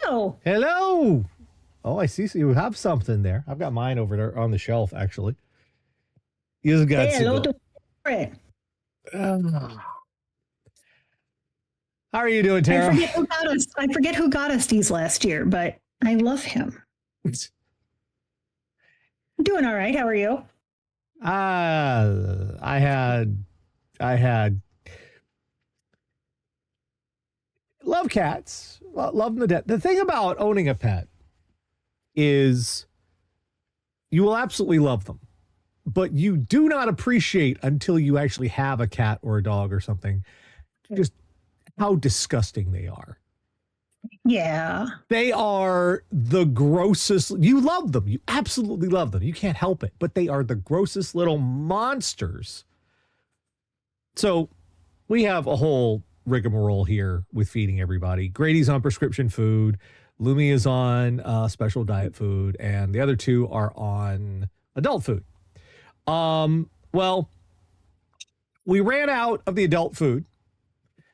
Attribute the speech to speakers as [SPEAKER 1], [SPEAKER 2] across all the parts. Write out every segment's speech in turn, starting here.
[SPEAKER 1] Hello.
[SPEAKER 2] Hello. Oh, I see. So you have something there. I've got mine over there on the shelf, actually. You just got
[SPEAKER 1] Hello
[SPEAKER 2] to
[SPEAKER 1] to Brett.
[SPEAKER 2] How are you doing,
[SPEAKER 1] I
[SPEAKER 2] Tara?
[SPEAKER 1] forget who got us these last year, but I love him. I'm doing all right. How are you?
[SPEAKER 2] I had love cats. Love them to death. The thing about owning a pet is you will absolutely love them, but you do not appreciate until you actually have a cat or a dog or something, just how disgusting they are.
[SPEAKER 1] Yeah.
[SPEAKER 2] They are the grossest. You love them. You absolutely love them. You can't help it, but they are the grossest little monsters. So we have a whole rigmarole here with feeding everybody. Grady's on prescription food. Lumi is on special diet food, and the other two are on adult food. Well, we ran out of the adult food.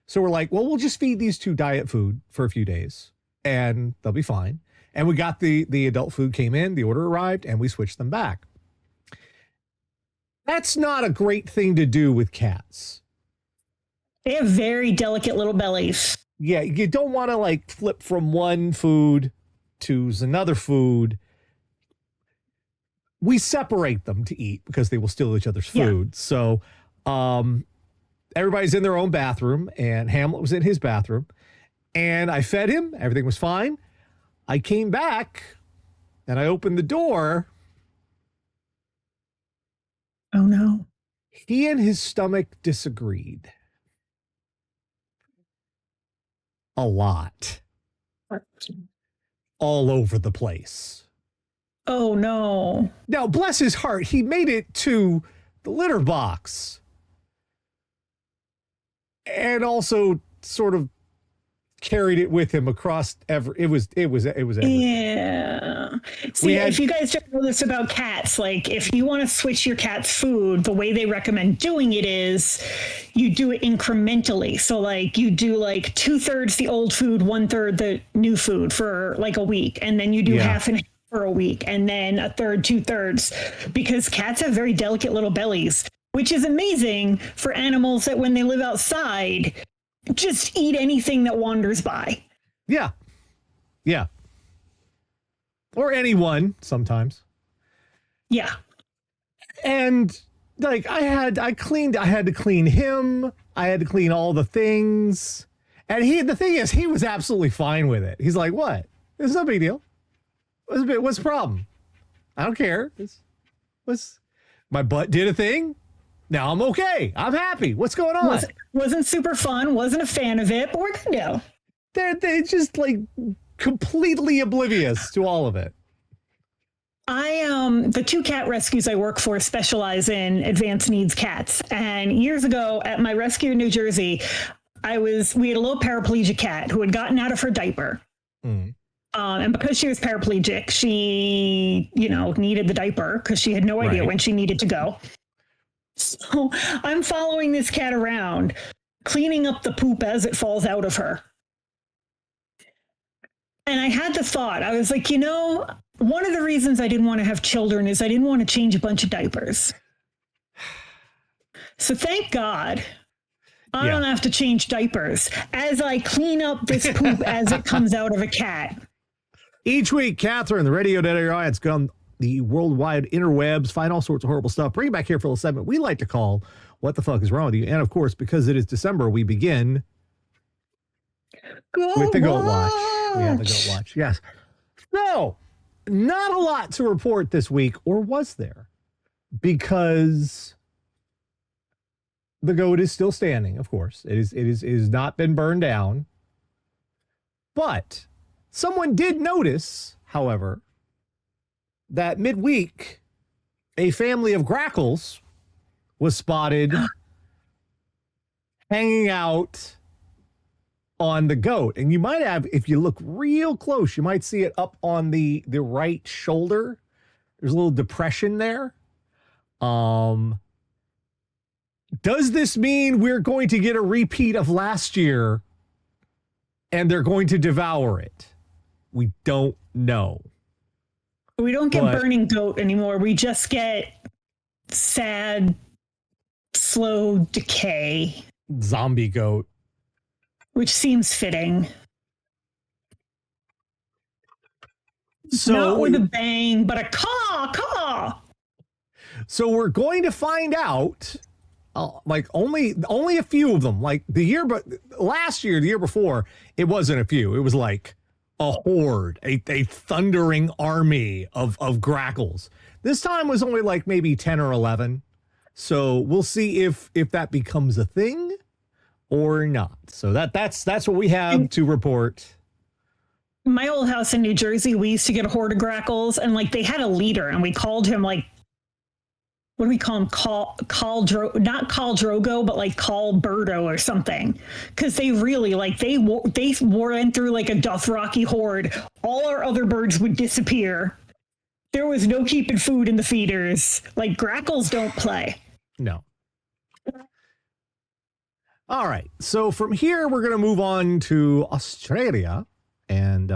[SPEAKER 2] So we're like, well, we'll just feed these two diet food for a few days and they'll be fine. And we got the adult food came in, the order arrived, and we switched them back. That's not a great thing to do with cats.
[SPEAKER 1] They have very delicate little bellies.
[SPEAKER 2] Yeah, you don't want to like flip from one food to another food. We separate them to eat because they will steal each other's food. Yeah. So, everybody's in their own bathroom, and Hamlet was in his bathroom, and I fed him. Everything was fine. I came back, and I opened the door.
[SPEAKER 1] Oh, no.
[SPEAKER 2] He and his stomach disagreed. A lot. All over the place.
[SPEAKER 1] Oh, no.
[SPEAKER 2] Now, bless his heart, he made it to the litter box. And also sort of carried it with him across it was everywhere.
[SPEAKER 1] Yeah. See, if you guys don't know this about cats, like if you want to switch your cat's food, the way they recommend doing it is you do it incrementally. So like you do like 2/3 the old food, 1/3 the new food for like a week, and then you do half and half for a week, and then 1/3, 2/3, because cats have very delicate little bellies, which is amazing for animals that when they live outside, just eat anything that wanders by.
[SPEAKER 2] Yeah. Yeah. Or anyone sometimes.
[SPEAKER 1] Yeah.
[SPEAKER 2] And like I had to clean him. I had to clean all the things. And the thing is, he was absolutely fine with it. He's like, what? It's no big deal. What's the problem? I don't care. My butt did a thing. Now I'm okay. I'm happy. What's going on?
[SPEAKER 1] Wasn't super fun. Wasn't a fan of it, but we're good now.
[SPEAKER 2] They're just like completely oblivious to all of it.
[SPEAKER 1] The 2 cat rescues I work for specialize in advanced needs cats. And years ago at my rescue in New Jersey, we had a little paraplegic cat who had gotten out of her diaper. Mm. And because she was paraplegic, she, needed the diaper because she had no idea when she needed to go. So I'm following this cat around, cleaning up the poop as it falls out of her. And I had the thought, I was like, one of the reasons I didn't want to have children is I didn't want to change a bunch of diapers. So thank God I don't have to change diapers as I clean up this poop as it comes out of a cat.
[SPEAKER 2] Each week, Catherine, the radio editor, it's gone the worldwide interwebs, find all sorts of horrible stuff. Bring it back here for a segment we like to call What the Fuck is Wrong with You? And of course, because it is December, we begin with the Goat Watch. We have the Goat Watch, yes. No, not a lot to report this week, or was there? Because the goat is still standing, of course. It is not been burned down. But someone did notice, however, that midweek, a family of grackles was spotted hanging out on the goat. And you might have, if you look real close, you might see it up on the right shoulder. There's a little depression there. Does this mean we're going to get a repeat of last year and they're going to devour it? We don't know.
[SPEAKER 1] We don't get burning goat anymore. We just get sad, slow decay.
[SPEAKER 2] Zombie goat.
[SPEAKER 1] Which seems fitting.
[SPEAKER 2] So,
[SPEAKER 1] not with a bang, but a caw.
[SPEAKER 2] So we're going to find out, like only a few of them. Like last year, the year before, it wasn't a few. It was like a horde, a thundering army of grackles. This time was only like maybe 10 or 11. So we'll see if that becomes a thing or not. So that's what we have to report.
[SPEAKER 1] My old house in New Jersey, we used to get a horde of grackles, and like they had a leader, and we called him like, what do we call him? Not Khal Drogo, but like Khal Birdo or something. Because they really they went through like a Dothraki horde. All our other birds would disappear. There was no keeping food in the feeders. Like grackles don't play.
[SPEAKER 2] No. All right. So from here, we're going to move on to Australia. And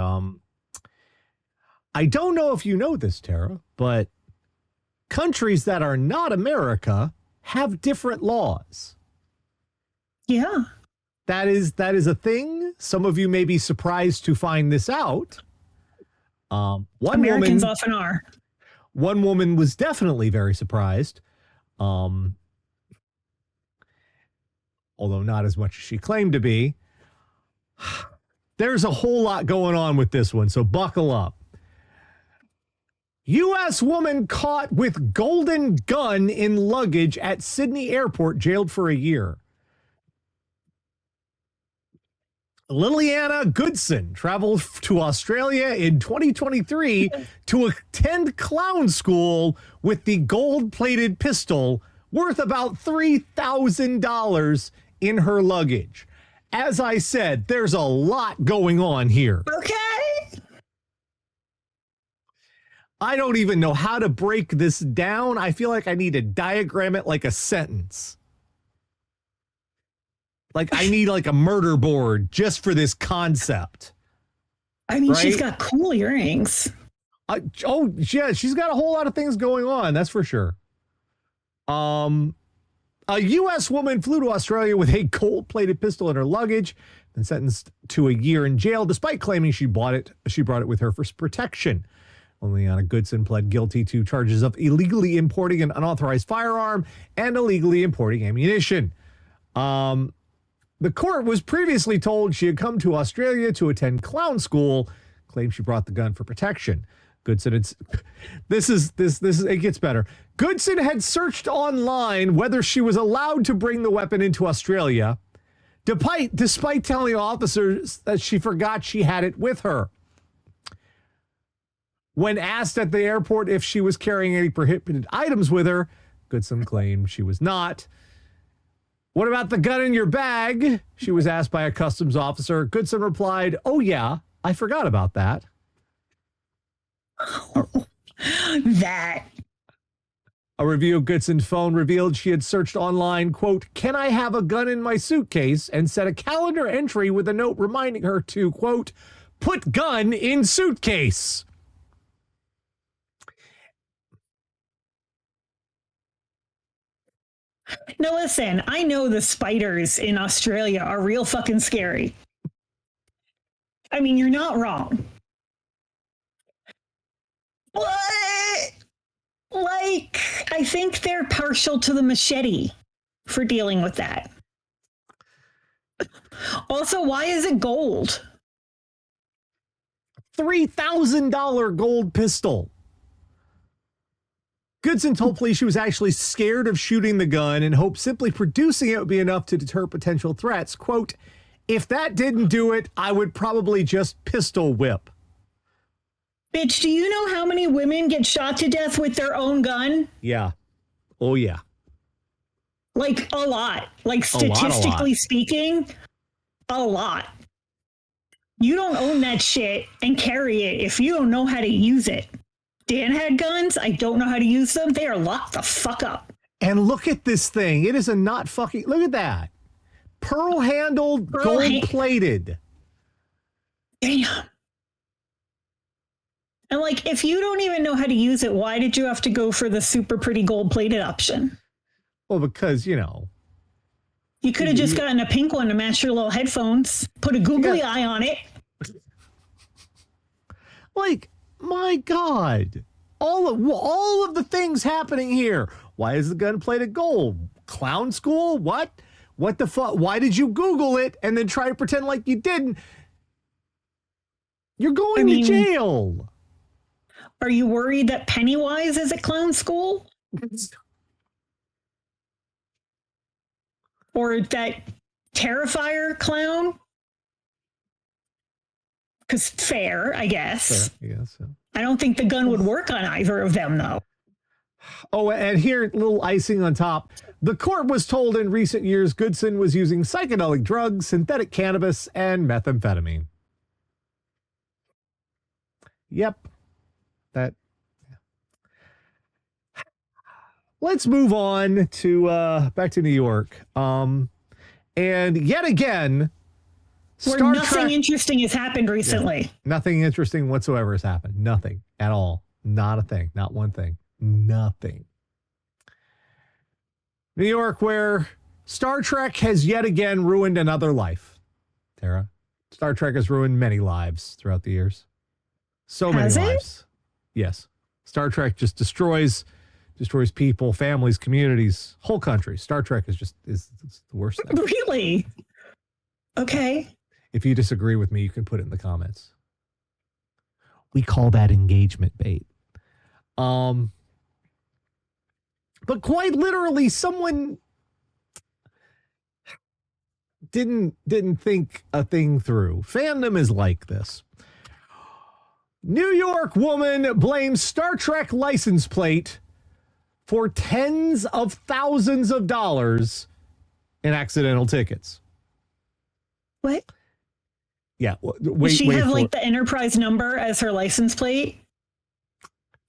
[SPEAKER 2] I don't know if you know this, Tara, but countries that are not America have different laws.
[SPEAKER 1] Yeah.
[SPEAKER 2] That is a thing. Some of you may be surprised to find this out.
[SPEAKER 1] Americans often are.
[SPEAKER 2] One woman was definitely very surprised. Although not as much as she claimed to be. There's a whole lot going on with this one, so buckle up. U.S. woman caught with golden gun in luggage at Sydney airport, jailed for a year. Liliana Goodson traveled to Australia in 2023 to attend clown school with the gold-plated pistol worth about $3,000 in her luggage. As I said, there's a lot going on here.
[SPEAKER 1] Okay.
[SPEAKER 2] I don't even know how to break this down. I feel like I need to diagram it like a sentence. Like I need like a murder board just for this concept.
[SPEAKER 1] I mean, right? She's got cool earrings.
[SPEAKER 2] Oh, yeah, she's got a whole lot of things going on. That's for sure. A U.S. woman flew to Australia with a gold-plated pistol in her luggage and sentenced to a year in jail, despite claiming she brought it with her for protection. Liliana Goodson pled guilty to charges of illegally importing an unauthorized firearm and illegally importing ammunition. The court was previously told she had come to Australia to attend clown school, claimed she brought the gun for protection. Goodson, it gets better. Goodson had searched online whether she was allowed to bring the weapon into Australia, despite telling officers that she forgot she had it with her. When asked at the airport if she was carrying any prohibited items with her, Goodson claimed she was not. What about the gun in your bag? She was asked by a customs officer. Goodson replied, "Oh yeah, I forgot about that." A review of Goodson's phone revealed she had searched online, quote, "Can I have a gun in my suitcase?" and set a calendar entry with a note reminding her to, quote, "put gun in suitcase."
[SPEAKER 1] Now listen, I know the spiders in Australia are real fucking scary. I mean, you're not wrong. But, like, I think they're partial to the machete for dealing with that. Also, why is it gold?
[SPEAKER 2] $3,000 gold pistol. Goodson told police she was actually scared of shooting the gun and hoped simply producing it would be enough to deter potential threats. Quote, "If that didn't do it, I would probably just pistol whip."
[SPEAKER 1] Bitch, do you know how many women get shot to death with their own gun?
[SPEAKER 2] Yeah. Oh, yeah.
[SPEAKER 1] Like, a lot. Like, statistically speaking, a lot. You don't own that shit and carry it if you don't know how to use it. Dan had guns. I don't know how to use them. They are locked the fuck up.
[SPEAKER 2] And look at this thing. It is a not fucking... Look at that. Pearl-handled, gold-plated.
[SPEAKER 1] Damn. And like, if you don't even know how to use it, why did you have to go for the super pretty gold-plated option?
[SPEAKER 2] Well, because,
[SPEAKER 1] you could have just gotten a pink one to match your little headphones, put a googly eye on it.
[SPEAKER 2] Like, my God, all of the things happening here. Why is the gun plated gold? Clown school? What the fuck? Why did you Google it and then try to pretend like you didn't? You're going to jail.
[SPEAKER 1] Are you worried that Pennywise is at clown school? Or that Terrifier clown? Because fair, I guess.
[SPEAKER 2] Fair, I guess so.
[SPEAKER 1] I don't think the gun would work on either of them, though.
[SPEAKER 2] Oh, and here, little icing on top. The court was told in recent years Goodson was using psychedelic drugs, synthetic cannabis, and methamphetamine. Yep. That. Yeah. Let's move on to back to New York. And yet again,
[SPEAKER 1] where nothing interesting has happened recently.
[SPEAKER 2] Yeah, nothing interesting whatsoever has happened. Nothing at all. Not a thing. Not one thing. Nothing. New York, where Star Trek has yet again ruined another life. Tara, Star Trek has ruined many lives throughout the years. So many lives. Yes. Star Trek just destroys people, families, communities, whole countries. Star Trek is the worst thing.
[SPEAKER 1] Really? Okay.
[SPEAKER 2] If you disagree with me, you can put it in the comments. We call that engagement bait. But quite literally, someone didn't think a thing through. Fandom is like this. New York woman blames Star Trek license plate for tens of thousands of dollars in accidental tickets.
[SPEAKER 1] What?
[SPEAKER 2] Yeah.
[SPEAKER 1] Does she have like the Enterprise number as her license plate?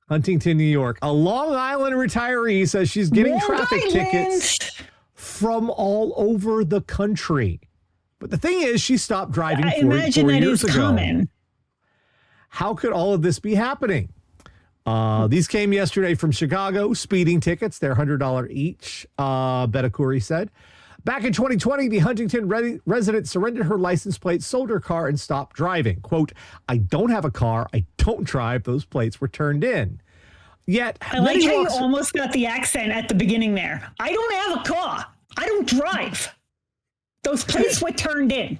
[SPEAKER 2] Huntington, New York. A Long Island retiree says she's getting traffic tickets from all over the country. But the thing is, she stopped driving 4 years ago. Common. How could all of this be happening? These came yesterday from Chicago. Speeding tickets, they're $100 each, Betakuri said. Back in 2020, the Huntington resident surrendered her license plate, sold her car, and stopped driving. Quote, I don't have a car. I don't drive. Those plates were turned in. Yet,
[SPEAKER 1] I like how you almost got the accent at the beginning there. I don't have a car. I don't drive. Those plates were turned in.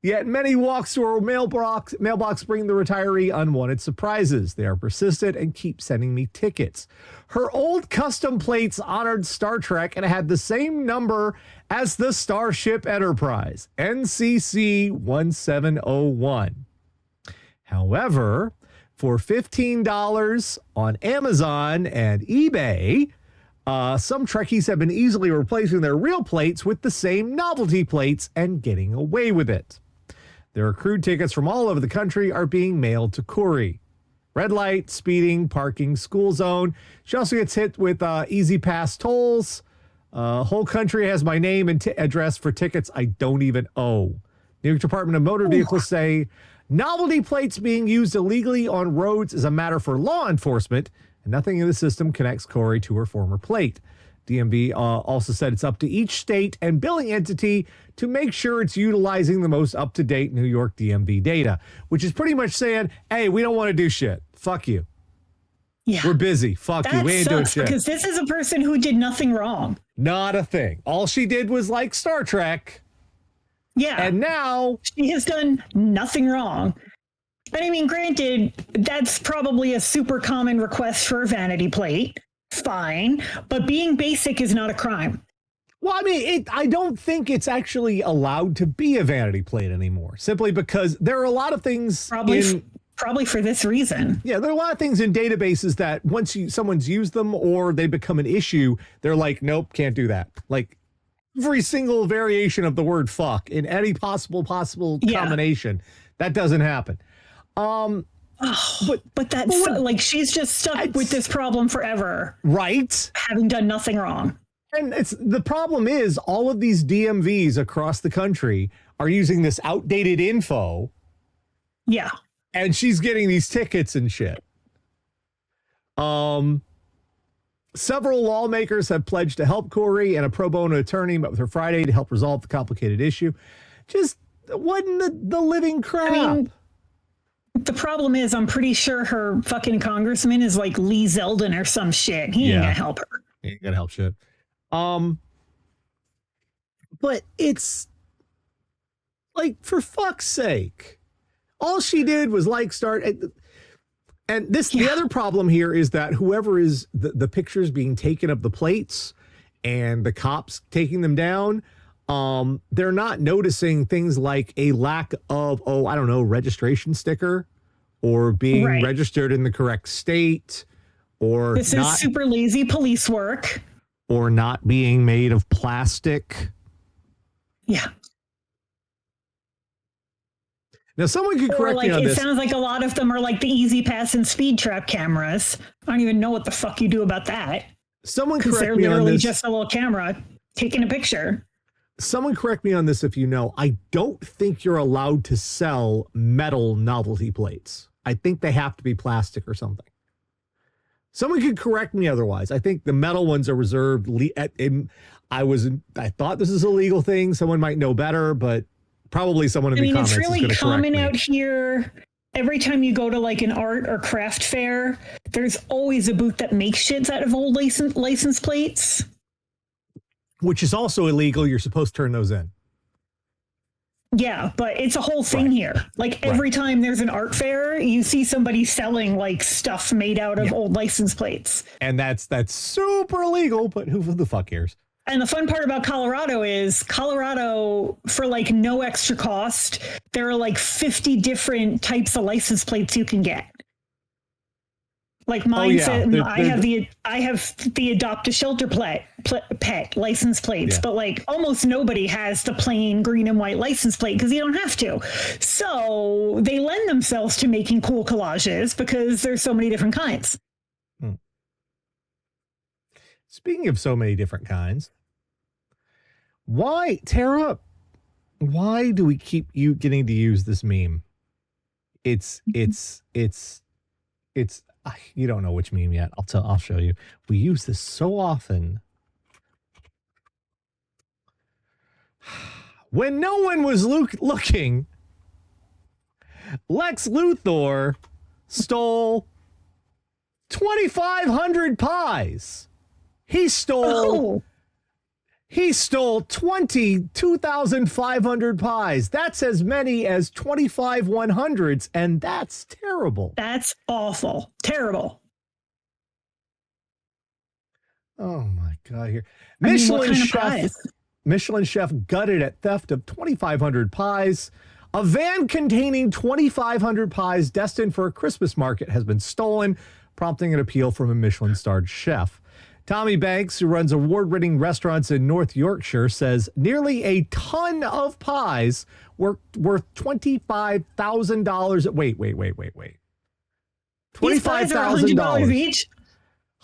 [SPEAKER 2] Yet many walks to her mailbox bring the retiree unwanted surprises. They are persistent and keep sending me tickets. Her old custom plates honored Star Trek and had the same number as the Starship Enterprise, NCC 1701. However, for $15 on Amazon and eBay, some Trekkies have been easily replacing their real plates with the same novelty plates and getting away with it. Their accrued tickets from all over the country are being mailed to Corey. Red light, speeding, parking, school zone. She also gets hit with Easy Pass tolls. Whole country has my name and address for tickets I don't even owe. New York Department of Motor Vehicles say novelty plates being used illegally on roads is a matter for law enforcement, and nothing in the system connects Corey to her former plate. DMV also said it's up to each state and billing entity to make sure it's utilizing the most up-to-date New York DMV data, which is pretty much saying, hey, we don't want to do shit. Fuck you.
[SPEAKER 1] Yeah.
[SPEAKER 2] We're busy. Fuck you. We ain't doing shit.
[SPEAKER 1] Because this is a person who did nothing wrong.
[SPEAKER 2] Not a thing. All she did was like Star Trek.
[SPEAKER 1] Yeah.
[SPEAKER 2] And now
[SPEAKER 1] she has done nothing wrong. And I mean, granted, that's probably a super common request for a vanity plate. Fine. But being basic is not a crime.
[SPEAKER 2] Well, I mean, I don't think it's actually allowed to be a vanity plate anymore, simply because there are a lot of things
[SPEAKER 1] probably for this reason.
[SPEAKER 2] Yeah, there are a lot of things in databases that once someone's used them or they become an issue, they're like, nope, can't do that. Like every single variation of the word fuck in any possible combination, that doesn't happen.
[SPEAKER 1] But that's like she's just stuck with this problem forever.
[SPEAKER 2] Right.
[SPEAKER 1] Having done nothing wrong.
[SPEAKER 2] And the problem is all of these DMVs across the country are using this outdated info.
[SPEAKER 1] Yeah.
[SPEAKER 2] And she's getting these tickets and shit. Several lawmakers have pledged to help Corey, and a pro bono attorney met with her Friday to help resolve the complicated issue. Just wasn't the living crap. I mean,
[SPEAKER 1] the problem is, I'm pretty sure her fucking congressman is like Lee Zeldin or some shit. He ain't gonna help her.
[SPEAKER 2] He ain't gonna help shit. But it's like, for fuck's sake, all she did was like start. And this, the other problem here is that whoever is the pictures being taken of the plates and the cops taking them down, they're not noticing things like a lack of, registration sticker or being registered in the correct state, or
[SPEAKER 1] this is super lazy police work,
[SPEAKER 2] or not being made of plastic.
[SPEAKER 1] Yeah.
[SPEAKER 2] Now, someone could correct me on this.
[SPEAKER 1] It sounds like a lot of them are like the Easy Pass and Speed Trap cameras. I don't even know what the fuck you do about that.
[SPEAKER 2] Someone correct me on this.
[SPEAKER 1] They're literally just a little camera taking a picture.
[SPEAKER 2] Someone correct me on this if you know. I don't think you're allowed to sell metal novelty plates. I think they have to be plastic or something. Someone could correct me otherwise. I think the metal ones are reserved. I thought this is a legal thing. Someone might know better, but probably someone in the comments is going to correct me.
[SPEAKER 1] It's really common out here. Every time you go to like an art or craft fair, there's always a booth that makes shits out of old license plates. Which
[SPEAKER 2] is also illegal. You're supposed to turn those in.
[SPEAKER 1] Yeah, but it's a whole thing here. Like every time there's an art fair, you see somebody selling like stuff made out of old license plates.
[SPEAKER 2] And that's super illegal, but who the fuck cares?
[SPEAKER 1] And the fun part about Colorado is for like no extra cost, there are like 50 different types of license plates you can get. Like mine said, I have the Adopt a Shelter pet license plates, but like almost nobody has the plain green and white license plate because you don't have to. So they lend themselves to making cool collages because there's so many different kinds.
[SPEAKER 2] Speaking of so many different kinds, Tara, why do we keep you getting to use this meme? It's you don't know which meme yet. I'll show you. We use this so often. When no one was looking, Lex Luthor stole 2,500 pies. He stole 22,500 pies. That's as many as 25 100s, and that's terrible.
[SPEAKER 1] That's awful. Terrible.
[SPEAKER 2] Oh my God! Here, Michelin chef gutted at theft of 2,500 pies. A van containing 2,500 pies destined for a Christmas market has been stolen, prompting an appeal from a Michelin-starred chef. Tommy Banks, who runs award-winning restaurants in North Yorkshire, says nearly a ton of pies worth $25,000. Wait.
[SPEAKER 1] $25,000 each?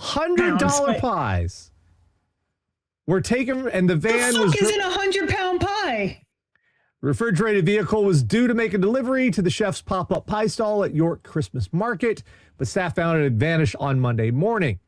[SPEAKER 2] $100 pies were taken, and the van was...
[SPEAKER 1] The fuck is in a 100-pound pie?
[SPEAKER 2] Refrigerated vehicle was due to make a delivery to the chef's pop-up pie stall at York Christmas Market, but staff found it had vanished on Monday morning.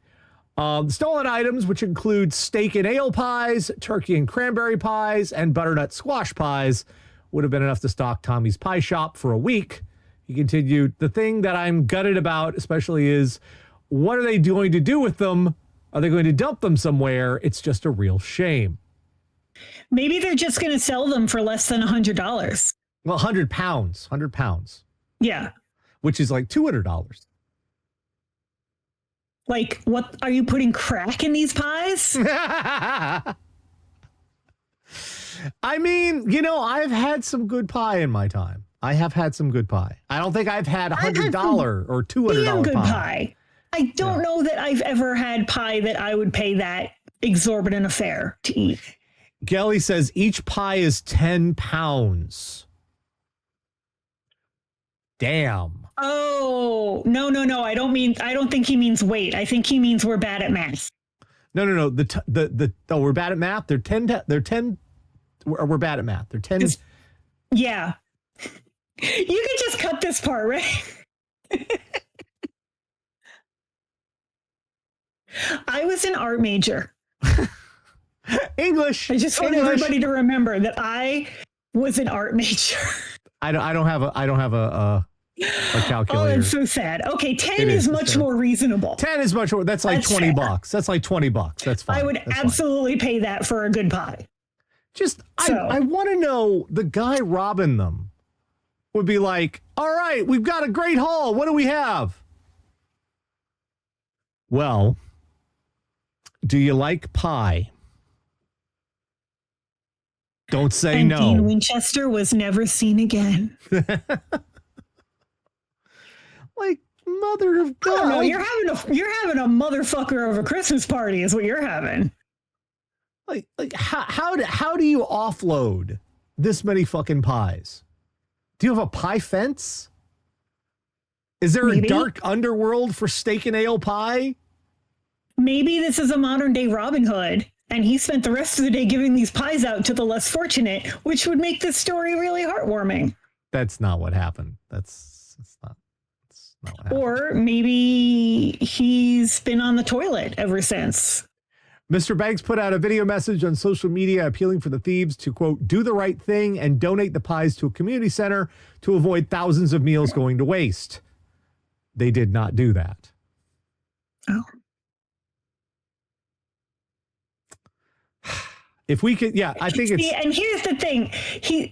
[SPEAKER 2] The stolen items, which include steak and ale pies, turkey and cranberry pies, and butternut squash pies, would have been enough to stock Tommy's pie shop for a week. He continued, the thing that I'm gutted about especially is, what are they going to do with them? Are they going to dump them somewhere? It's just a real shame.
[SPEAKER 1] Maybe they're just going to sell them for less than $100.
[SPEAKER 2] Well, 100 pounds. 100 pounds.
[SPEAKER 1] Yeah.
[SPEAKER 2] Which is like $200.
[SPEAKER 1] Like, what are you putting crack in these pies?
[SPEAKER 2] I mean, I've had some good pie in my time. I have had some good pie. I don't think I've had $100 or $200
[SPEAKER 1] good pie. I don't know that I've ever had pie that I would pay that exorbitant a fare to eat.
[SPEAKER 2] Gelly says each pie is 10 pounds. Damn.
[SPEAKER 1] Oh, no. I don't think he means weight. I think he means we're bad at math.
[SPEAKER 2] No. We're bad at math. They're 10. We're bad at math. They're 10.
[SPEAKER 1] Yeah. You can just cut this part, right? I was an art major.
[SPEAKER 2] English.
[SPEAKER 1] I just want everybody to remember that I was an art major.
[SPEAKER 2] I don't have a calculator.
[SPEAKER 1] Oh, that's so sad. Okay, 10 is much more reasonable.
[SPEAKER 2] 10 is much more. That's like $20. That's like $20. That's fine.
[SPEAKER 1] I would absolutely pay that for a good pie.
[SPEAKER 2] I want to know, the guy robbing them would be like, all right, we've got a great haul. What do we have? Well, do you like pie? Don't say no.
[SPEAKER 1] Dean Winchester was never seen again.
[SPEAKER 2] Like, mother of God.
[SPEAKER 1] No, you're having a motherfucker of a Christmas party is what you're having.
[SPEAKER 2] Like how do you offload this many fucking pies? Do you have a pie fence? Is there a dark underworld for steak and ale pie?
[SPEAKER 1] Maybe this is a modern day Robin Hood, and he spent the rest of the day giving these pies out to the less fortunate, which would make this story really heartwarming.
[SPEAKER 2] That's not what happened. That's not what happened.
[SPEAKER 1] Or maybe he's been on the toilet ever since.
[SPEAKER 2] Mr. Banks put out a video message on social media appealing for the thieves to, quote, do the right thing and donate the pies to a community center to avoid thousands of meals going to waste. They did not do that.
[SPEAKER 1] Oh.
[SPEAKER 2] If we could, yeah, I think it's...
[SPEAKER 1] And here's the thing.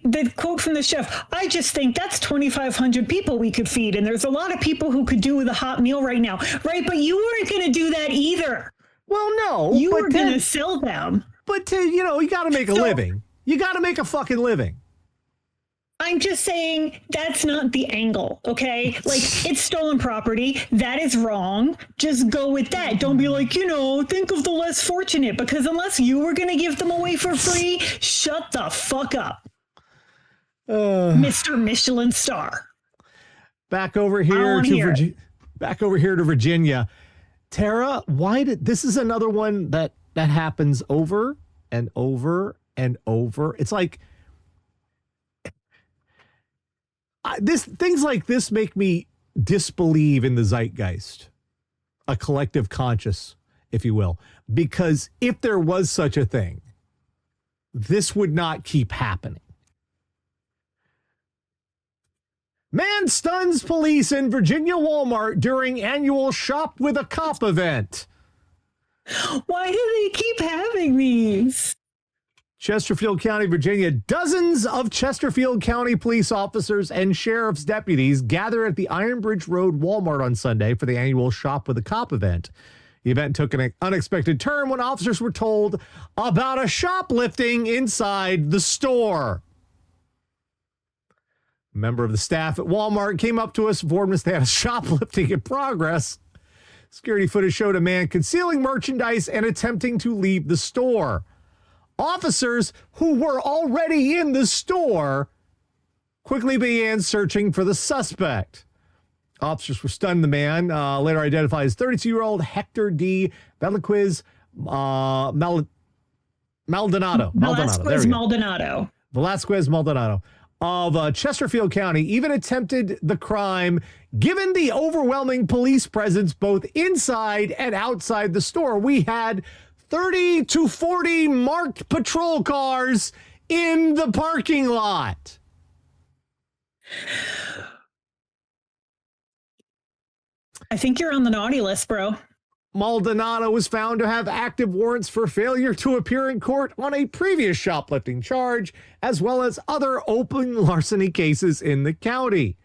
[SPEAKER 1] The quote from the chef, I just think that's 2,500 people we could feed. And there's a lot of people who could do with a hot meal right now. Right? But you weren't going to do that either.
[SPEAKER 2] Well, no.
[SPEAKER 1] You were going to sell them.
[SPEAKER 2] But, you got to make a living. You got to make a fucking living.
[SPEAKER 1] I'm just saying that's not the angle, okay? Like, it's stolen property. That is wrong. Just go with that. Don't be like, think of the less fortunate, because unless you were going to give them away for free, shut the fuck up. Mr. Michelin star.
[SPEAKER 2] Back over here to Virginia. Tara, this is another one that happens over and over and over. It's like, things like this make me disbelieve in the zeitgeist, a collective conscious, if you will, because if there was such a thing, this would not keep happening. Man stuns police in Virginia Walmart during annual Shop with a Cop event.
[SPEAKER 1] Why do they keep having these?
[SPEAKER 2] Chesterfield County, Virginia. Dozens of Chesterfield County police officers and sheriff's deputies gather at the Iron Bridge Road Walmart on Sunday for the annual Shop with a Cop event. The event took an unexpected turn when officers were told about a shoplifting inside the store. A member of the staff at Walmart came up to us, informed us they had a shoplifting in progress. Security footage showed a man concealing merchandise and attempting to leave the store. Officers who were already in the store quickly began searching for the suspect. Officers were stunned. The man, later identified as 32-year-old Hector D. Velasquez Maldonado. Velasquez Maldonado of Chesterfield County even attempted the crime given the overwhelming police presence both inside and outside the store. We had 30 to 40 marked patrol cars in the parking lot.
[SPEAKER 1] I think you're on the naughty list, bro.
[SPEAKER 2] Maldonado was found to have active warrants for failure to appear in court on a previous shoplifting charge, as well as other open larceny cases in the county.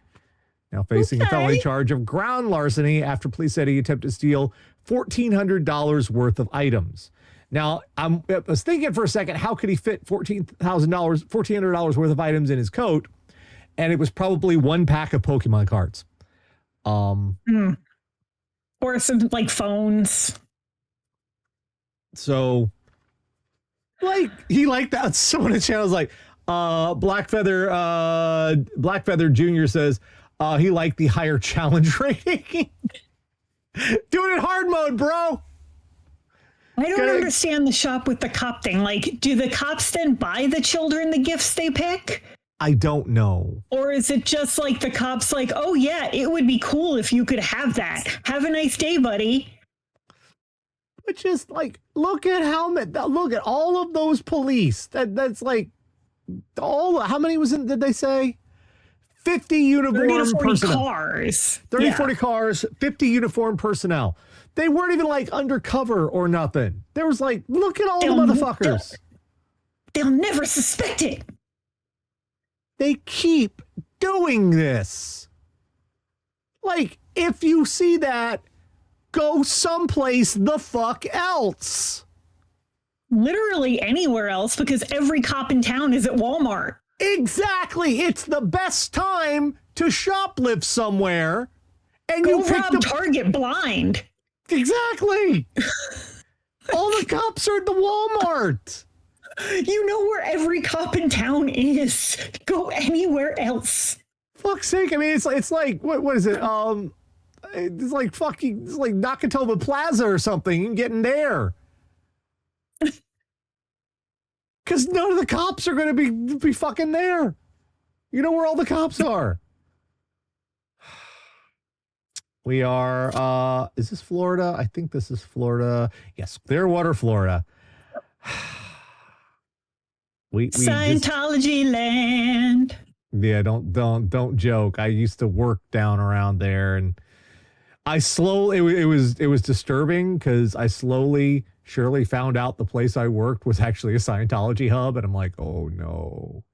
[SPEAKER 2] Now facing a felony charge of ground larceny after police said he attempted to steal $1,400 worth of items. Now, I was thinking for a second, how could he fit $1,400 worth of items in his coat? And it was probably one pack of Pokemon cards.
[SPEAKER 1] Or some like phones.
[SPEAKER 2] So, he liked that. Someone in the channel was like, Blackfeather Jr. says he liked the higher challenge rating. Doing it hard mode, bro.
[SPEAKER 1] I don't understand the shop with the cop thing. Like, do the cops then buy the children the gifts they pick?
[SPEAKER 2] I don't know.
[SPEAKER 1] Or is it just like the cops like, oh yeah, it would be cool if you could have that. Have a nice day, buddy.
[SPEAKER 2] But just like, look at all of those police. That's like how many did they say? 50 uniform personnel.
[SPEAKER 1] Cars.
[SPEAKER 2] 30, 40 cars, 50 uniform personnel. They weren't even like undercover or nothing. There was like, look at all the motherfuckers.
[SPEAKER 1] They'll never suspect it.
[SPEAKER 2] They keep doing this. Like, if you see that, go someplace the fuck else.
[SPEAKER 1] Literally anywhere else, because every cop in town is at Walmart.
[SPEAKER 2] Exactly. It's the best time to shoplift somewhere. And
[SPEAKER 1] go
[SPEAKER 2] you pick
[SPEAKER 1] rob Target blind.
[SPEAKER 2] Exactly. All the cops are at the Walmart.
[SPEAKER 1] You know where every cop in town is. Go anywhere else.
[SPEAKER 2] Fuck's sake. I mean, it's like, what is it? It's like Nakatomi Plaza or something. You can get in there. Because none of the cops are going to be fucking there. You know where all the cops are. We are, is this Florida? I think this is Florida. Yes, Clearwater, Florida.
[SPEAKER 1] Scientology land.
[SPEAKER 2] Yeah, don't joke. I used to work down around there, and it was disturbing because I surely found out the place I worked was actually a Scientology hub, and I'm like, oh no.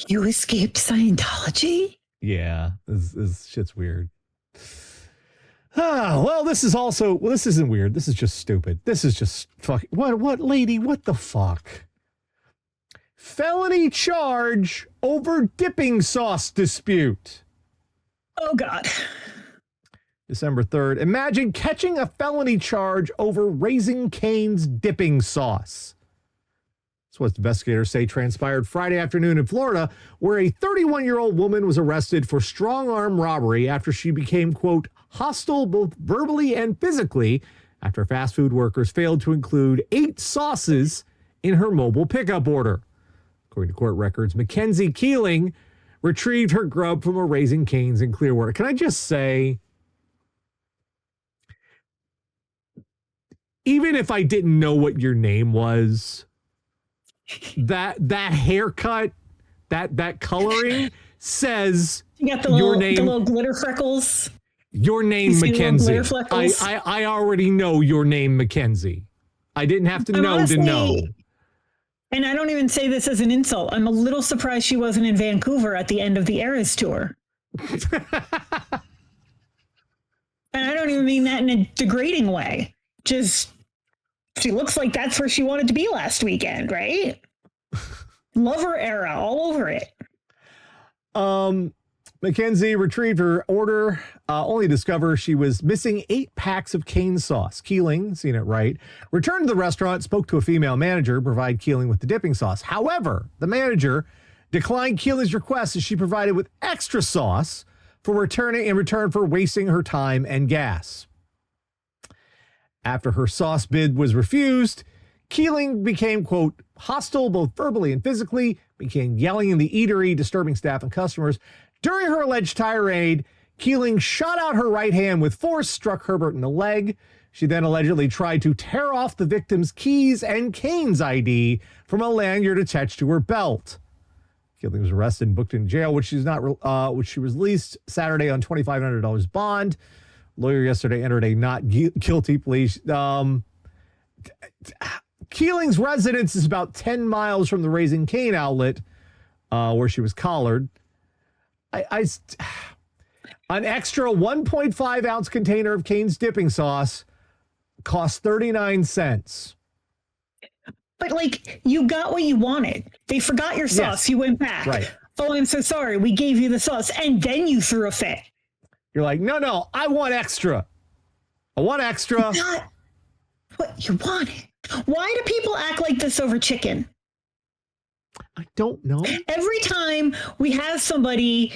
[SPEAKER 1] You escaped Scientology?
[SPEAKER 2] Yeah, this shit's weird. This isn't weird. This is just stupid. This is just fucking, what lady, what the fuck? Felony charge over dipping sauce dispute.
[SPEAKER 1] Oh, God.
[SPEAKER 2] December 3rd. Imagine catching a felony charge over Raising Caine's dipping sauce. That's what investigators say transpired Friday afternoon in Florida, where a 31-year-old woman was arrested for strong-arm robbery after she became, quote, hostile both verbally and physically after fast food workers failed to include 8 sauces in her mobile pickup order. According to court records, Mackenzie Keeling retrieved her grub from a Raising Cane's in Clearwater. Can I just say, even if I didn't know what your name was, that haircut, that coloring says
[SPEAKER 1] you got
[SPEAKER 2] your name,
[SPEAKER 1] the little glitter freckles.
[SPEAKER 2] Your name, Mackenzie. I already know your name, Mackenzie. I didn't have to know to know.
[SPEAKER 1] And I don't even say this as an insult. I'm a little surprised she wasn't in Vancouver at the end of the Eras tour. And I don't even mean that in a degrading way. Just, she looks like that's where she wanted to be last weekend, right? Lover era, all over it.
[SPEAKER 2] Mackenzie retrieved her order, only to discover she was missing 8 packs of Caine sauce. Keeling, seen it right, returned to the restaurant, spoke to a female manager, provide Keeling with the dipping sauce. However, the manager declined Keeling's request as she provided with extra sauce in return for wasting her time and gas. After her sauce bid was refused, Keeling became, quote, hostile both verbally and physically, began yelling in the eatery, disturbing staff and customers. During her alleged tirade, Keeling shot out her right hand with force, struck Herbert in the leg. She then allegedly tried to tear off the victim's keys and Caine's ID from a lanyard attached to her belt. Keeling was arrested and booked in jail, which she was released Saturday on $2,500 bond. Lawyer yesterday entered a not guilty plea. Keeling's residence is about 10 miles from the Raising Caine outlet where she was collared. An extra 1.5 ounce container of Caine's dipping sauce cost 39 cents.
[SPEAKER 1] But like, you got what you wanted. They forgot your sauce. Yes. You went back.
[SPEAKER 2] Right.
[SPEAKER 1] Oh, I'm so sorry. We gave you the sauce. And then you threw a fit.
[SPEAKER 2] You're like, no, I want extra. I want extra.
[SPEAKER 1] Not what you wanted. Why do people act like this over chicken?
[SPEAKER 2] I don't know.
[SPEAKER 1] Every time we have somebody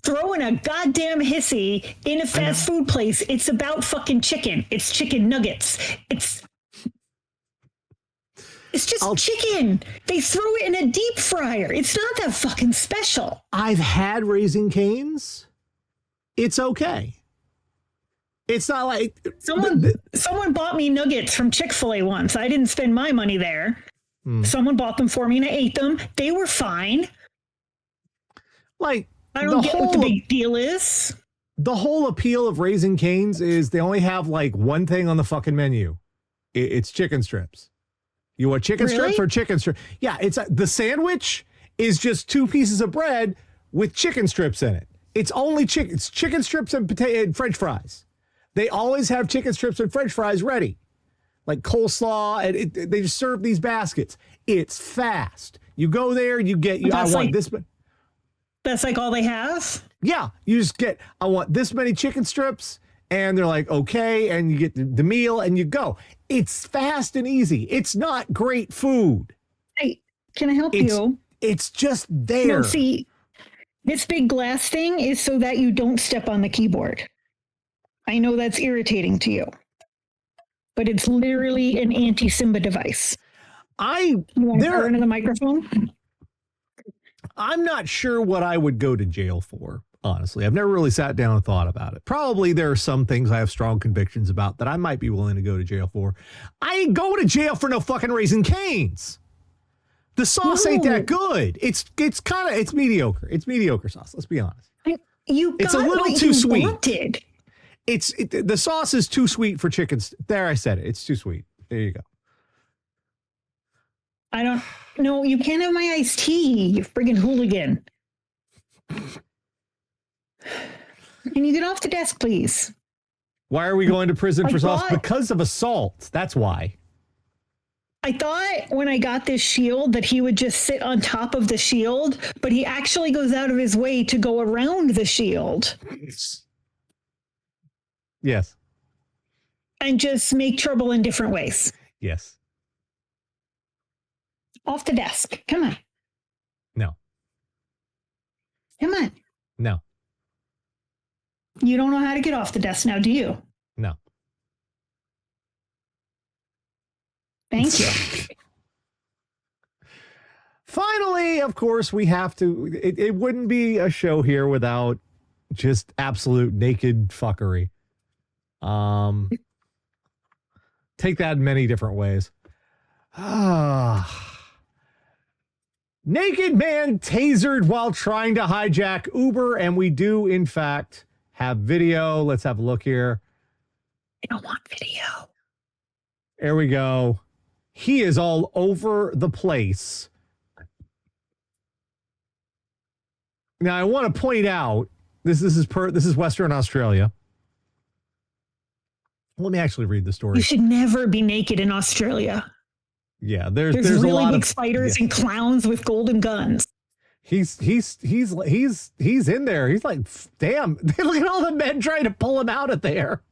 [SPEAKER 1] throwing a goddamn hissy in a fast food place, it's about fucking chicken. It's chicken nuggets. It's just chicken. They throw it in a deep fryer. It's not that fucking special.
[SPEAKER 2] I've had Raising Cane's. It's okay. It's not like
[SPEAKER 1] someone bought me nuggets from Chick-fil-A once. I didn't spend my money there. Someone bought them for me and I ate them. They were fine.
[SPEAKER 2] Like,
[SPEAKER 1] I don't get what the big deal is.
[SPEAKER 2] The whole appeal of Raising Cane's is they only have like one thing on the fucking menu. It's chicken strips. You want chicken strips or chicken strips? Yeah, it's the sandwich is just 2 pieces of bread with chicken strips in it. It's only chicken. It's chicken strips and potato and French fries. They always have chicken strips and French fries ready, like coleslaw, and they just serve these baskets. It's fast. You go there, you get. I want this.
[SPEAKER 1] That's like all they have?
[SPEAKER 2] Yeah, you just get, I want this many chicken strips, and they're like, okay, and you get the meal, and you go. It's fast and easy. It's not great food.
[SPEAKER 1] Hey, can I help you?
[SPEAKER 2] It's just there.
[SPEAKER 1] No, see, this big glass thing is so that you don't step on the keyboard. I know that's irritating to you, but it's literally an anti-Simba device. You want to turn to the microphone?
[SPEAKER 2] I'm not sure what I would go to jail for, honestly. I've never really sat down and thought about it. Probably there are some things I have strong convictions about that I might be willing to go to jail for. I ain't going to jail for no fucking Raising Cane's. The sauce ain't that good. It's mediocre. It's mediocre sauce. Let's be honest.
[SPEAKER 1] It's a little too sweet.
[SPEAKER 2] The sauce is too sweet for chickens. There, I said it. It's too sweet. There you go.
[SPEAKER 1] I don't know. You can't have my iced tea, you friggin' hooligan. Can you get off the desk, please?
[SPEAKER 2] Why are we going to prison for sauce? Because of assault. That's why.
[SPEAKER 1] I thought when I got this shield that he would just sit on top of the shield, but he actually goes out of his way to go around the shield.
[SPEAKER 2] Yes.
[SPEAKER 1] And just make trouble in different ways.
[SPEAKER 2] Yes.
[SPEAKER 1] Off the desk. Come on.
[SPEAKER 2] No.
[SPEAKER 1] Come on.
[SPEAKER 2] No.
[SPEAKER 1] You don't know how to get off the desk now, do you?
[SPEAKER 2] No.
[SPEAKER 1] Thank you.
[SPEAKER 2] Finally, of course, we have to. It wouldn't be a show here without just absolute naked fuckery. Take that in many different ways. Naked man tasered while trying to hijack Uber, and we do, in fact, have video. Let's have a look here.
[SPEAKER 1] I don't want video.
[SPEAKER 2] There we go. He is all over the place. Now, I want to point out, this is Western Australia. Let me actually read the story.
[SPEAKER 1] You should never be naked in Australia.
[SPEAKER 2] Yeah, there's
[SPEAKER 1] really
[SPEAKER 2] a lot
[SPEAKER 1] big
[SPEAKER 2] of
[SPEAKER 1] spiders and clowns with golden guns.
[SPEAKER 2] He's in there. He's like, damn, look at all the men trying to pull him out of there.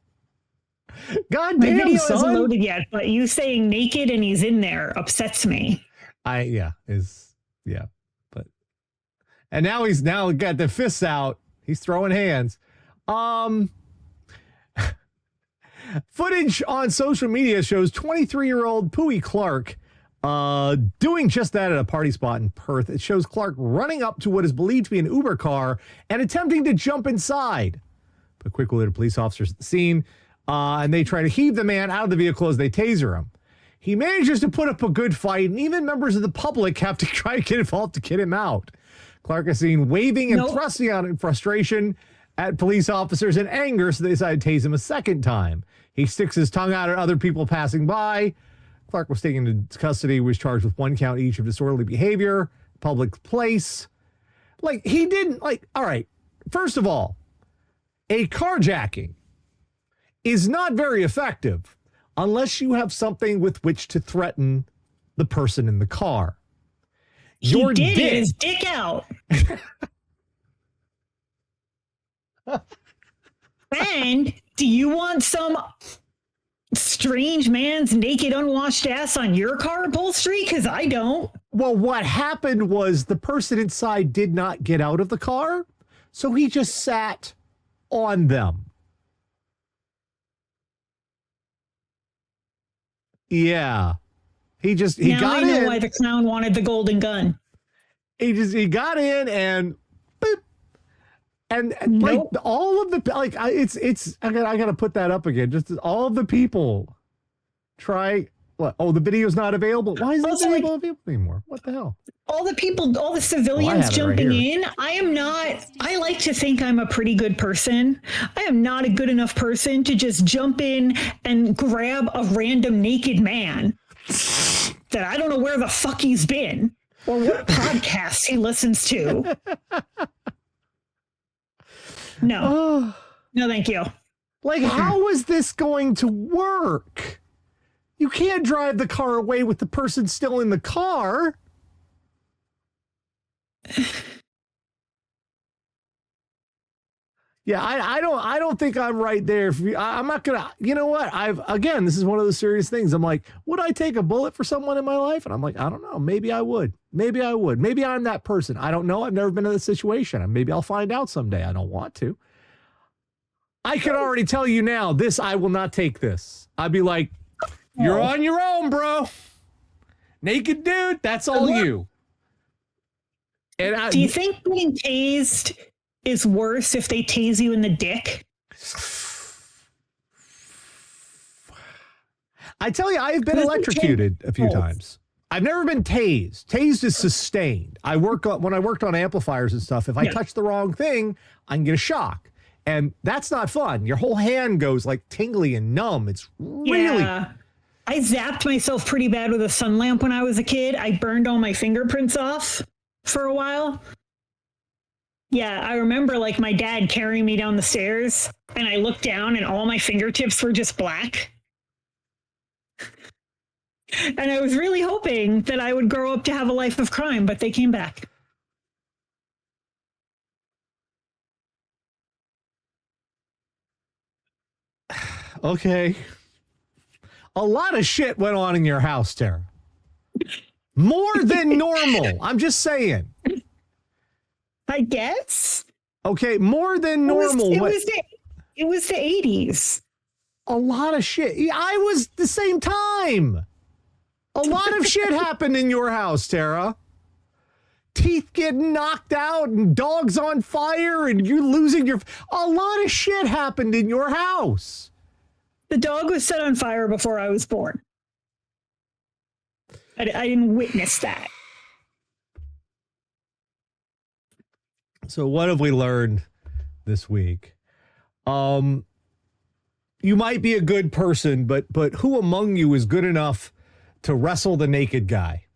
[SPEAKER 2] God damn,
[SPEAKER 1] my video
[SPEAKER 2] son.
[SPEAKER 1] isn't loaded yet, but you saying naked and he's in there upsets me.
[SPEAKER 2] And now he's got the fists out. He's throwing hands. Footage on social media shows 23-year-old Pooey Clark doing just that at a party spot in Perth. It shows Clark running up to what is believed to be an Uber car and attempting to jump inside. But quickly, the police officers at the scene, and they try to heave the man out of the vehicle as they taser him. He manages to put up a good fight, and even members of the public have to try to get involved to get him out. Clark is seen waving and thrusting out in frustration at police officers in anger, so they decide to tase him a second time. He sticks his tongue out at other people passing by. Clark was taken into custody, was charged with 1 count each of disorderly behavior, public place. All right, first of all, a carjacking is not very effective unless you have something with which to threaten the person in the car.
[SPEAKER 1] He did his dick out. And do you want some strange man's naked, unwashed ass on your car upholstery? Because I don't.
[SPEAKER 2] Well, what happened was the person inside did not get out of the car, so he just sat on them. Yeah. He got in.
[SPEAKER 1] Now I know why the clown wanted the golden gun.
[SPEAKER 2] He got in and boop. And
[SPEAKER 1] Nope.
[SPEAKER 2] like all of the I gotta put that up again. Just all of the people try. What? Oh, the video's not available. Why is the video available anymore? What the hell?
[SPEAKER 1] All the civilians jumping in. I like to think I'm a pretty good person. I am not a good enough person to just jump in and grab a random naked man that I don't know where the fuck he's been or what podcast he listens to. No. No, thank you.
[SPEAKER 2] Like, how is this going to work? You can't drive the car away with the person still in the car. Yeah, I don't think I'm right there. I'm not gonna. You know what? This is one of those serious things. I'm like, would I take a bullet for someone in my life? And I'm like, I don't know. Maybe I would. Maybe I'm that person. I don't know. I've never been in this situation. Maybe I'll find out someday. I don't want to. I can already tell you now. I will not take this. I'd be like, you're on your own, bro. Naked dude. That's all you. And
[SPEAKER 1] do you think getting tased is worse if they tase you in the dick?
[SPEAKER 2] I tell you, I've been electrocuted a few times. I've never been tased. Tased is sustained. When I worked on amplifiers and stuff, if I touch the wrong thing, I can get a shock. And that's not fun. Your whole hand goes like tingly and numb. It's really...
[SPEAKER 1] Yeah. I zapped myself pretty bad with a sun lamp when I was a kid. I burned all my fingerprints off for a while. Yeah, I remember like my dad carrying me down the stairs and I looked down and all my fingertips were just black. And I was really hoping that I would grow up to have a life of crime, but they came back.
[SPEAKER 2] Okay. A lot of shit went on in your house, Tara. More than normal. I'm just saying.
[SPEAKER 1] I guess.
[SPEAKER 2] Okay, more than normal.
[SPEAKER 1] It was the 80s.
[SPEAKER 2] A lot of shit. I was the same time. A lot of shit happened in your house, Tara. Teeth getting knocked out and dogs on fire and you losing your... A lot of shit happened in your house.
[SPEAKER 1] The dog was set on fire before I was born. I didn't witness that.
[SPEAKER 2] So what have we learned this week? You might be a good person, but who among you is good enough to wrestle the naked guy?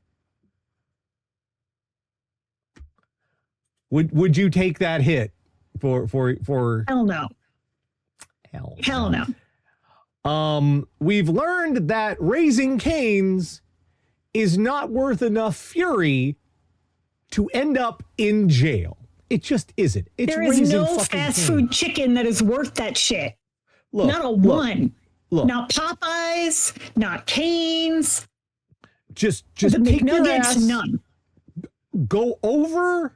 [SPEAKER 2] Would you take that hit for
[SPEAKER 1] Hell no. Hell no.
[SPEAKER 2] We've learned that Raising Cane's is not worth enough fury to end up in jail. It just isn't.
[SPEAKER 1] There is no fast food chicken that is worth that shit. Not a one.
[SPEAKER 2] Look.
[SPEAKER 1] Not Popeyes, not Cane's.
[SPEAKER 2] Just
[SPEAKER 1] the
[SPEAKER 2] take your
[SPEAKER 1] McNuggets,
[SPEAKER 2] ass,
[SPEAKER 1] none.
[SPEAKER 2] Go over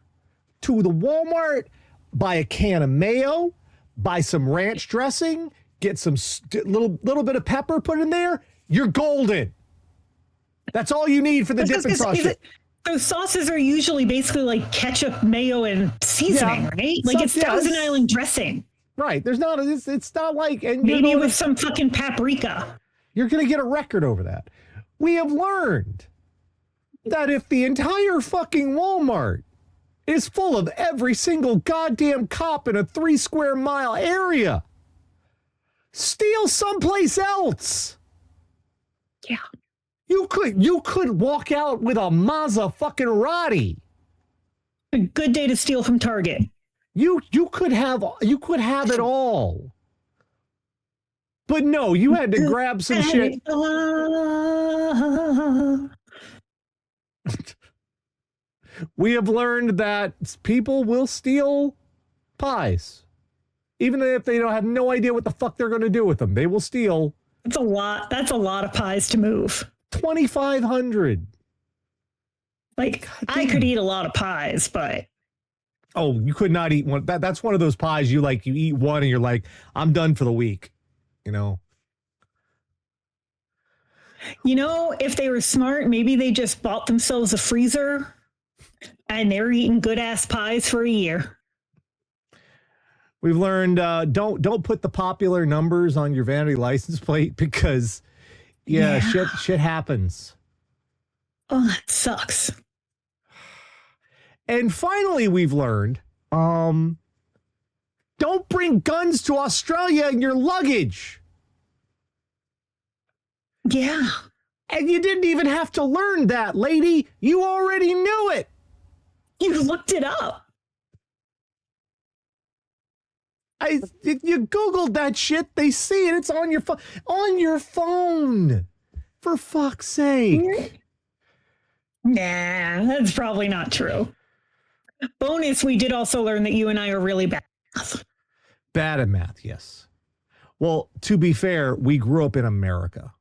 [SPEAKER 2] to the Walmart, buy a can of mayo, buy some ranch dressing, get some little bit of pepper put in there. You're golden. That's all you need for the dipping sauce.
[SPEAKER 1] Those sauces are usually basically like ketchup, mayo, and seasoning, right? Like it's Thousand Island dressing.
[SPEAKER 2] Right. There's not. It's not like. And
[SPEAKER 1] maybe with some fucking paprika.
[SPEAKER 2] You're going to get a record over that. We have learned that if the entire fucking Walmart is full of every single goddamn cop in a 3 square mile area, steal someplace else.
[SPEAKER 1] Yeah.
[SPEAKER 2] You could walk out with a Mazda fucking Roddy.
[SPEAKER 1] A good day to steal from Target.
[SPEAKER 2] You could have it all. But no, you had to grab some shit. We have learned that people will steal pies. Even if they don't have no idea what the fuck they're going to do with them. They will steal.
[SPEAKER 1] That's a lot. That's a lot of pies to move.
[SPEAKER 2] 2,500.
[SPEAKER 1] Like, I could eat a lot of pies, but...
[SPEAKER 2] Oh, you could not eat one. That's one of those pies you eat one and you're like, I'm done for the week. You know?
[SPEAKER 1] You know, if they were smart, maybe they just bought themselves a freezer and they're eating good ass pies for a year.
[SPEAKER 2] We've learned don't put the popular numbers on your vanity license plate because shit happens.
[SPEAKER 1] Oh, that sucks.
[SPEAKER 2] And finally, we've learned don't bring guns to Australia in your luggage.
[SPEAKER 1] Yeah.
[SPEAKER 2] And you didn't even have to learn that, lady. You already knew it.
[SPEAKER 1] You looked it up.
[SPEAKER 2] You Googled that shit. They see it. It's on your phone. On your phone. For fuck's sake.
[SPEAKER 1] Nah, that's probably not true. Bonus, we did also learn that you and I are really bad at math.
[SPEAKER 2] Bad at math, yes. Well, to be fair, we grew up in America.